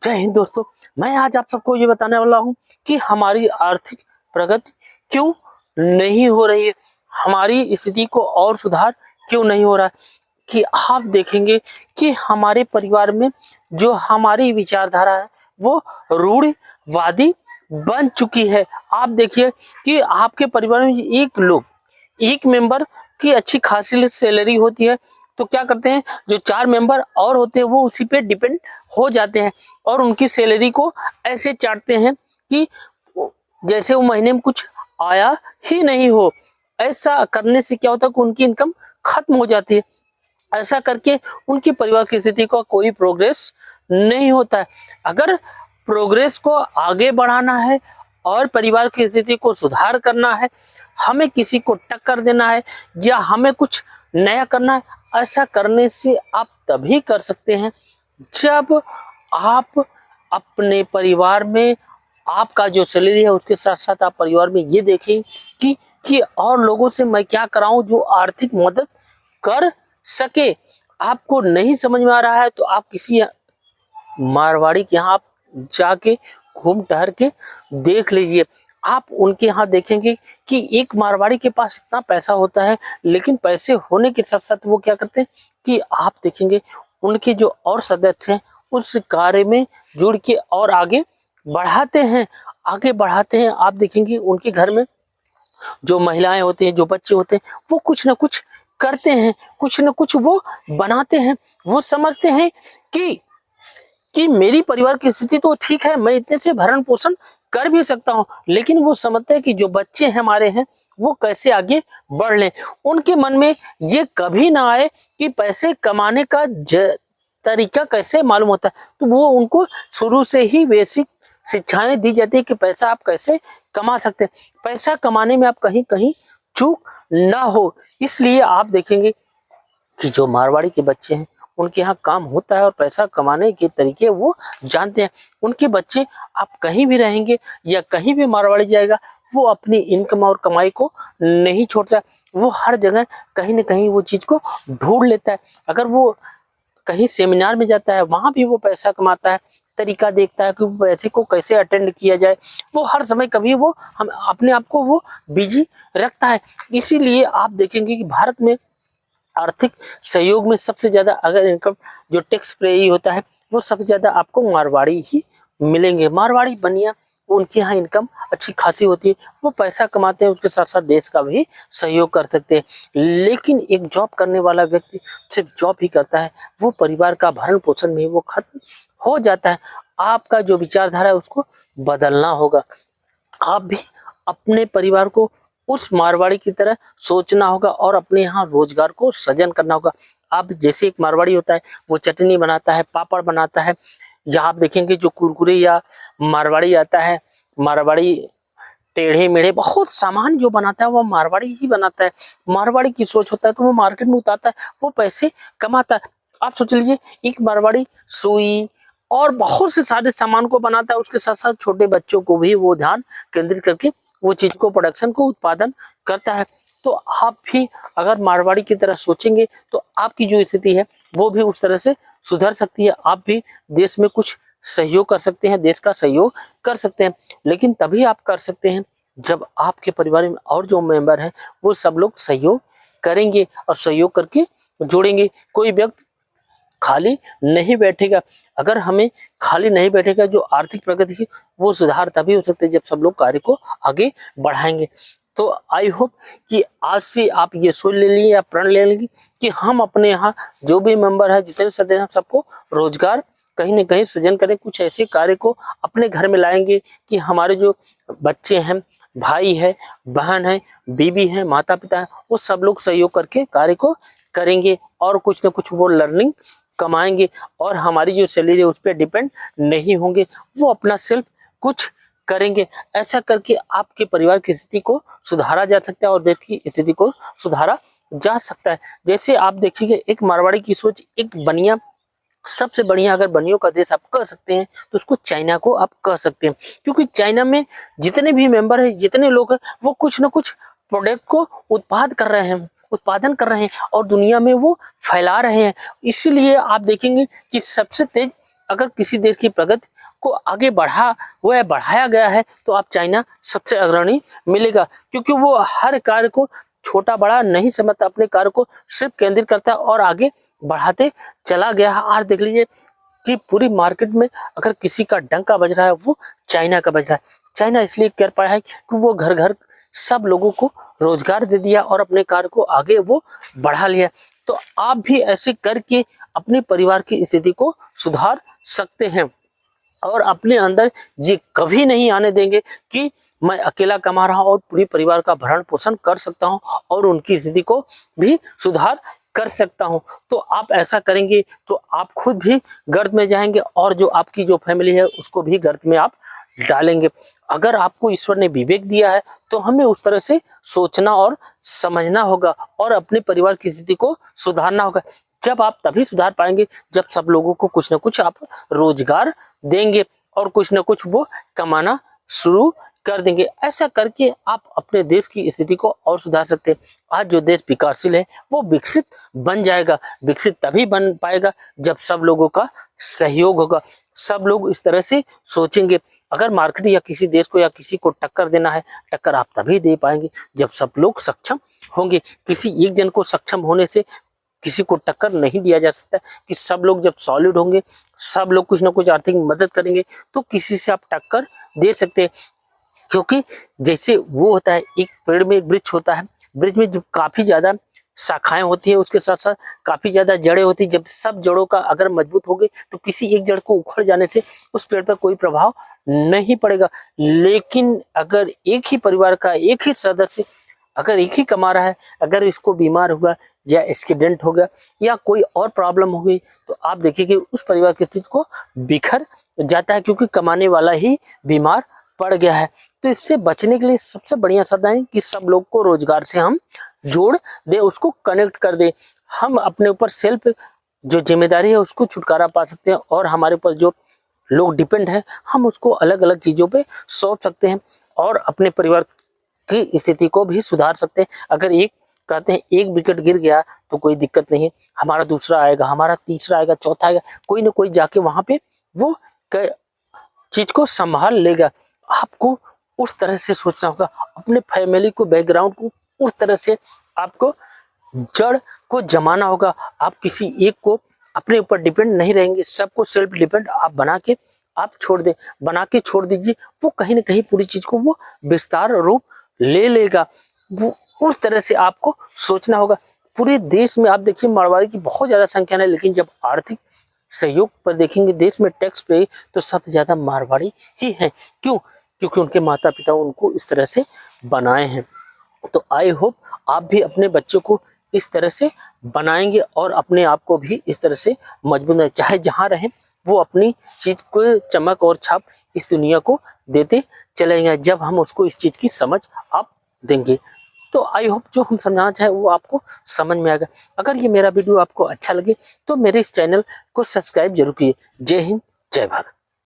जय हिंद दोस्तों। मैं आज आप सबको ये बताने वाला हूँ कि हमारी आर्थिक प्रगति क्यों नहीं हो रही है, हमारी स्थिति को और सुधार क्यों नहीं हो रहा है। कि आप देखेंगे कि हमारे परिवार में जो हमारी विचारधारा है वो रूढ़िवादी बन चुकी है। आप देखिए कि आपके परिवार में एक मेंबर की अच्छी खासी सैलरी होती है तो क्या करते हैं, जो 4 मेंबर और होते हैं वो उसी पे डिपेंड हो जाते हैं और उनकी सैलरी को ऐसे चाटते हैं कि जैसे वो महीने में कुछ आया ही नहीं हो। ऐसा करने से क्या होता है कि उनकी इनकम खत्म हो जाती है। ऐसा करके उनके परिवार की स्थिति का कोई प्रोग्रेस नहीं होता है। अगर प्रोग्रेस को आगे बढ़ाना है और परिवार की स्थिति को सुधार करना है, हमें किसी को टक्कर देना है या हमें कुछ नया करना है, ऐसा करने से आप तभी कर सकते हैं जब आप अपने परिवार में आपका जो सैलरी है उसके साथ साथ आप परिवार में ये देखें कि और लोगों से मैं क्या कराऊं जो आर्थिक मदद कर सके। आपको नहीं समझ में आ रहा है तो आप किसी मारवाड़ी के यहाँ आप जाके घूम टहर के देख लीजिए। आप उनके यहाँ देखेंगे कि एक मारवाड़ी के पास इतना पैसा होता है, लेकिन पैसे होने के साथ साथ वो क्या करते हैं कि आप देखेंगे उनके जो और सदस्य हैं उस कार्य में जुड़ के और आगे बढ़ाते हैं। आप देखेंगे उनके घर में जो महिलाएं होती हैं, जो बच्चे होते हैं, वो कुछ ना कुछ करते हैं, कुछ ना कुछ वो बनाते हैं। वो समझते हैं कि मेरी परिवार की स्थिति तो ठीक है, मैं इतने से भरण पोषण कर भी सकता हूँ, लेकिन वो समझते हैं कि जो बच्चे हमारे हैं वो कैसे आगे बढ़ लें। उनके मन में ये कभी ना आए कि पैसे कमाने का तरीका कैसे मालूम होता है। तो वो उनको शुरू से ही बेसिक शिक्षाएं दी जाती है कि पैसा आप कैसे कमा सकते हैं, पैसा कमाने में आप कहीं कहीं चूक ना हो। इसलिए आप देखेंगे कि जो मारवाड़ी के बच्चे हैं उनके यहाँ काम होता है और पैसा कमाने के तरीके वो जानते हैं। उनके बच्चे आप कहीं भी रहेंगे या कहीं भी मारवाड़ी जाएगा, वो अपनी इनकम और कमाई को नहीं छोड़ता। वो हर जगह कहीं ना कहीं वो चीज को ढूंढ लेता है। अगर वो कहीं सेमिनार में जाता है वहां भी वो पैसा कमाता है, तरीका देखता है कि पैसे को कैसे अटेंड किया जाए। वो हर समय कभी वो हम अपने आप को वो बिजी रखता है। इसीलिए आप देखेंगे कि भारत में आर्थिक सहयोग में सबसे ज्यादा अगर इनकम जो टैक्स पेयी होता है वो सबसे ज्यादा आपको मारवाड़ी ही मिलेंगे। मारवाड़ी बनिया उनके यहाँ इनकम अच्छी खासी होती है, वो पैसा कमाते हैं, उसके साथ साथ देश का भी सहयोग कर सकते हैं। लेकिन एक जॉब करने वाला व्यक्ति सिर्फ जॉब ही करता है, वो परिवार का भरण पोषण में वो खत्म हो जाता है। आपका जो विचारधारा है उसको बदलना होगा। आप भी अपने परिवार को उस मारवाड़ी की तरह सोचना होगा और अपने यहाँ रोजगार को सृजन करना होगा। आप जैसे एक मारवाड़ी होता है वो चटनी बनाता है, पापड़ बनाता है, या आप देखेंगे जो कुरकुरे या मारवाड़ी आता है, मारवाड़ी टेढ़े मेढ़े बहुत सामान जो बनाता है वो मारवाड़ी ही बनाता है। मारवाड़ी की सोच होता है तो वो मार्केट में उतारता है, वो पैसे कमाता है। आप सोच लीजिए एक मारवाड़ी सुई और बहुत से सारे सामान को बनाता है, उसके साथ साथ छोटे बच्चों को भी वो ध्यान केंद्रित करके वो चीज को प्रोडक्शन को उत्पादन करता है। तो आप भी अगर मारवाड़ी की तरह सोचेंगे तो आपकी जो स्थिति है वो भी उस तरह से सुधर सकती है। आप भी देश में कुछ सहयोग कर सकते हैं, देश का सहयोग कर सकते हैं। लेकिन तभी आप कर सकते हैं जब आपके परिवार में और जो मेंबर हैं वो सब लोग सहयोग करेंगे और सहयोग करके जोड़ेंगे। कोई व्यक्ति खाली नहीं बैठेगा। अगर हमें खाली नहीं बैठेगा, जो आर्थिक प्रगति है वो सुधार तभी हो सकते हैं जब सब लोग कार्य को आगे बढ़ाएंगे। तो आई होप कि आज से आप ये सोच ले लिए या प्रण ले लेंगे कि हम अपने यहाँ जो भी मेंबर है, जितने सदस्य हैं, सबको रोजगार कहीं ना कहीं सृजन करें। कुछ ऐसे कार्य को अपने घर में लाएंगे कि हमारे जो बच्चे हैं, भाई है, बहन है, बीवी है, माता पिता है, वो सब लोग सहयोग करके कार्य को करेंगे और कुछ ना कुछ वो लर्निंग कमाएंगे और हमारी जो सैलरी है उस पर डिपेंड नहीं होंगे। वो अपना सेल्फ कुछ करेंगे। ऐसा करके आपके परिवार की स्थिति को सुधारा जा सकता है और देश की स्थिति को सुधारा जा सकता है। जैसे आप देखिए एक मारवाड़ी की सोच, एक बनिया, सबसे बढ़िया अगर बनियों का देश आप कह सकते हैं तो उसको चाइना को आप कह सकते हैं, क्योंकि चाइना में जितने भी मेंबर है, जितने लोग हैं, वो कुछ ना कुछ प्रोडक्ट को उत्पादन कर रहे हैं और दुनिया में वो फैला रहे हैं। इसीलिए आप देखेंगे कि सबसे तेज अगर किसी देश की प्रगति को आगे बढ़ाया गया है तो आप चाइना सबसे अग्रणी मिलेगा, क्योंकि वो हर कार्य को छोटा बड़ा नहीं समझता, अपने कार्य को सिर्फ केंद्रित करता है और आगे बढ़ाते चला गया है। और देख लीजिए कि पूरी मार्केट में अगर किसी का डंका बज रहा है वो चाइना का बज रहा है। चाइना इसलिए कर पाया है कि वो घर घर सब लोगों को रोजगार दे दिया और अपने कार्य को आगे वो बढ़ा लिया। तो आप भी ऐसे करके अपने परिवार की स्थिति को सुधार सकते हैं और अपने अंदर ये कभी नहीं आने देंगे कि मैं अकेला कमा रहा हूं और पूरी परिवार का भरण पोषण कर सकता हूं और उनकी स्थिति को भी सुधार कर सकता हूं। तो आप ऐसा करेंगे तो आप खुद भी गर्त में जाएंगे और जो आपकी जो फैमिली है उसको भी गर्त में आप डालेंगे। अगर आपको ईश्वर ने विवेक दिया है तो हमें उस तरह से सोचना और समझना होगा और अपने परिवार की स्थिति को सुधारना होगा। जब आप तभी सुधार पाएंगे जब सब लोगों को कुछ ना कुछ आप रोजगार देंगे और कुछ ना कुछ वो कमाना शुरू कर देंगे। ऐसा करके आप अपने देश की स्थिति को और सुधार सकते हैं। आज जो देश विकासशील है वो विकसित बन जाएगा। विकसित तभी बन पाएगा जब सब लोगों का सहयोग होगा, सब लोग इस तरह से सोचेंगे। अगर मार्केट या किसी देश को या किसी को टक्कर देना है, टक्कर आप तभी दे पाएंगे जब सब लोग सक्षम होंगे। किसी एक जन को सक्षम होने से किसी को टक्कर नहीं दिया जा सकता। कि सब लोग जब सॉलिड होंगे, सब लोग कुछ ना कुछ आर्थिक मदद करेंगे तो किसी से आप टक्कर दे सकते हैं। क्योंकि जैसे वो होता है, एक पेड़ में एक वृक्ष होता है, वृक्ष में जो काफी ज्यादा शाखाएं होती है, उसके साथ साथ काफी ज्यादा जड़ें होती है। जब सब जड़ों का अगर मजबूत हो गई तो किसी एक जड़ को उखड़ जाने से उस पेड़ पर कोई प्रभाव नहीं पड़ेगा। लेकिन अगर एक ही परिवार का एक ही सदस्य अगर एक ही कमा रहा है, अगर इसको बीमार हुआ या एक्सीडेंट हो गया या कोई और प्रॉब्लम हो गई तो आप देखिए कि उस परिवार की स्थिति को बिखर जाता है, क्योंकि कमाने वाला ही बीमार पड़ गया है। तो इससे बचने के लिए सबसे बढ़िया साधन है कि सब लोग को रोजगार से हम जोड़ दे, उसको कनेक्ट कर दे। हम अपने ऊपर सेल्फ जो जिम्मेदारी है उसको छुटकारा पा सकते हैं और हमारे ऊपर जो लोग डिपेंड है हम उसको अलग अलग चीजों पे सौंप सकते हैं और अपने परिवार की स्थिति को भी सुधार सकते हैं। अगर एक कहते हैं एक विकेट गिर गया तो कोई दिक्कत नहीं है, हमारा दूसरा आएगा, हमारा तीसरा आएगा, चौथा आएगा, कोई ना कोई जाके वहां पे वो चीज को संभाल लेगा। आपको उस तरह से सोचना होगा, अपने फैमिली को बैकग्राउंड को उस तरह से आपको जड़ को जमाना होगा। आप किसी एक को अपने ऊपर डिपेंड नहीं रहेंगे, सबको सेल्फ डिपेंड आप बना के छोड़ दीजिए। वो कहीं ना कहीं पूरी चीज को वो विस्तार रूप ले लेगा। वो उस तरह से आपको सोचना होगा। पूरे देश में आप देखिए मारवाड़ी की बहुत ज्यादा संख्या है, लेकिन जब आर्थिक सहयोग पर देखेंगे देश में टैक्स पे तो सबसे ज्यादा मारवाड़ी ही है। क्यों? क्योंकि उनके माता पिता उनको इस तरह से बनाए हैं। तो आई होप आप भी अपने बच्चों को इस तरह से बनाएंगे और अपने आप को भी इस तरह से मजबूत है, चाहे जहां रहें वो अपनी चीज को चमक और छाप इस दुनिया को देते चलेंगे जब हम उसको इस चीज की समझ आप देंगे। तो आई होप जो हम समझाना चाहे वो आपको समझ में आएगा। अगर ये मेरा वीडियो आपको अच्छा लगे तो मेरे इस चैनल को सब्सक्राइब जरूर कीजिए। जय हिंद, जय भारत।